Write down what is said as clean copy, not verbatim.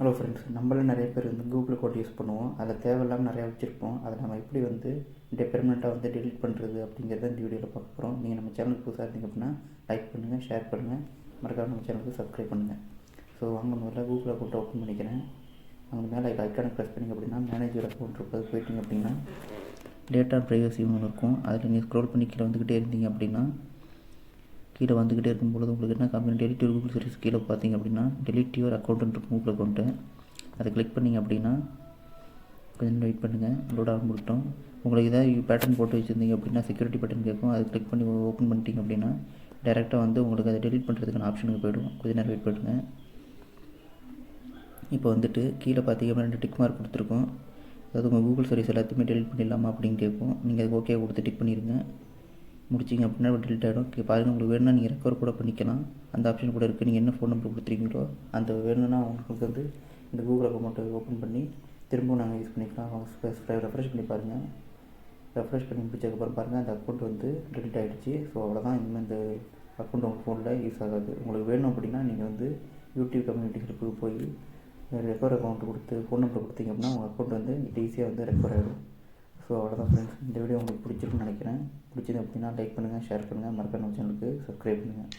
Hello friends, நம்மள நிறைய பேர் வந்து கூகுள் அக்கௌண்ட் யூஸ் பண்ணுவோம். அதில் தேவையில்லாமல் நிறையா வச்சுருப்போம். அதை நம்ம எப்படி வந்து பெர்மனெண்ட்டாக வந்து டெலிட் பண்ணுறது அப்படிங்கிறத இந்த வீடியோவில் பார்க்க போகிறோம். நீங்கள் நம்ம சேனலுக்கு புதுசாக இருந்தீங்க அப்படின்னா லைக் பண்ணுங்கள், ஷேர் பண்ணுங்கள், மறக்காம நம்ம சேனலுக்கு சப்ஸ்கிரைப் பண்ணுங்கள். ஸோ வாங்க முதல்ல கூகுள் அக்கௌண்ட்டை ஓப்பன் பண்ணிக்கிறேன். அவங்க மேலே ஐக்கானை ப்ரெஸ் பண்ணிங்க அப்படின்னா மேனேஜர் அக்கௌண்ட் இருக்கிறது போயிட்டீங்க அப்படின்னா டேட்டா ப்ரைவசின்னு ஒன்று இருக்கும். அதில் நீங்கள் ஸ்க்ரோல் பண்ணி கீழே வந்துக்கிட்டே இருந்தீங்க அப்படின்னா கீழே வந்துக்கிட்டே இருக்கும்பொழுது உங்களுக்கு என்ன company delete your Google service கீழே பார்த்தீங்க அப்படின்னா டெலிட் யுவர் அக்கௌண்ட்டுன்னு இருக்கும் கூகுள் அக்கௌண்ட்டு. அதை கிளிக் பண்ணிங்க அப்படின்னா கொஞ்சம் வெயிட் பண்ணுங்கள், லோட் ஆக முடிட்டோம். உங்களுக்கு ஏதாவது பேட்டர்ன் போட்டு வச்சுருந்தீங்க அப்படின்னா செக்யூரிட்டி பட்டன் கேட்கும். அதை கிளிக் பண்ணி ஓப்பன் பண்ணிட்டீங்க அப்படின்னா டேரெக்டாக வந்து உங்களுக்கு அதை டெலிட் பண்ணுறதுக்கான ஆப்ஷனுக்கு போய்டும். கொஞ்சம் நேரம் வெயிட் பண்ணுங்கள். இப்போ வந்துட்டு கீழே பார்த்தீங்க அப்படின்னா 2 டிக் மார்க் கொடுத்துருக்கோம். அதாவது உங்கள் கூகுள் சர்வீஸ் எல்லாத்தையுமே டெலிட் பண்ணிடலாமா அப்படின்னு கேட்கும். நீங்கள் அதுக்கு ஓகே கொடுத்து டிக் பண்ணிடுங்க. முடிச்சிங்க அப்படின்னா டெலிட் ஆகிடும். பாருங்கள், உங்களுக்கு வேணும்னா நீங்கள் ரெக்கவர் கூட பண்ணிக்கலாம். அந்த ஆப்ஷன் கூட இருக்குது. நீங்கள் என்ன ஃபோன் நம்பர் கொடுத்துருக்கீங்களோ அந்த வேணும்னா உங்களுக்கு வந்து இந்த கூகுள் அக்கௌண்ட்டை ஓப்பன் பண்ணி திரும்பவும் நாங்கள் யூஸ் பண்ணிக்கலாம். ரெஃப்ரெஷ் பண்ணி பாருங்கள். ரெஃப்ரெஷ் பண்ணி முடிச்சதுக்கப்புறம் பாருங்கள், அந்த அக்கௌண்ட் வந்து டெலிட் ஆகிடுச்சு. ஸோ அவ்வளோதான். இனிமேல் இந்த அக்கௌண்ட் உங்கள் ஃபோனில் யூஸ் ஆகாது. உங்களுக்கு வேணும் அப்படின்னா நீங்கள் வந்து யூடியூப் கம்யூனிட்டி ஹெல்ப்புக்கு போய் ரெக்கவர் அக்கௌண்ட் கொடுத்து ஃபோன் நம்பர் கொடுத்தீங்க அப்படின்னா உங்கள் அக்கௌண்ட் வந்து ஈஸியாக வந்து ரெக்கவர் ஆகிடும். ஸோ அவ்வளோதான் ஃப்ரெண்ட்ஸ். இந்த வீடியோ உங்களுக்கு பிடிச்சிருக்குன்னு நினைக்கிறேன். பிடிச்சது அப்படின்னா லைக் பண்ணுங்கள், ஷேர் பண்ணுங்கள், மறக்காம நம்ம சேனலுக்கு சப்ஸ்கிரைப் பண்ணுங்கள்.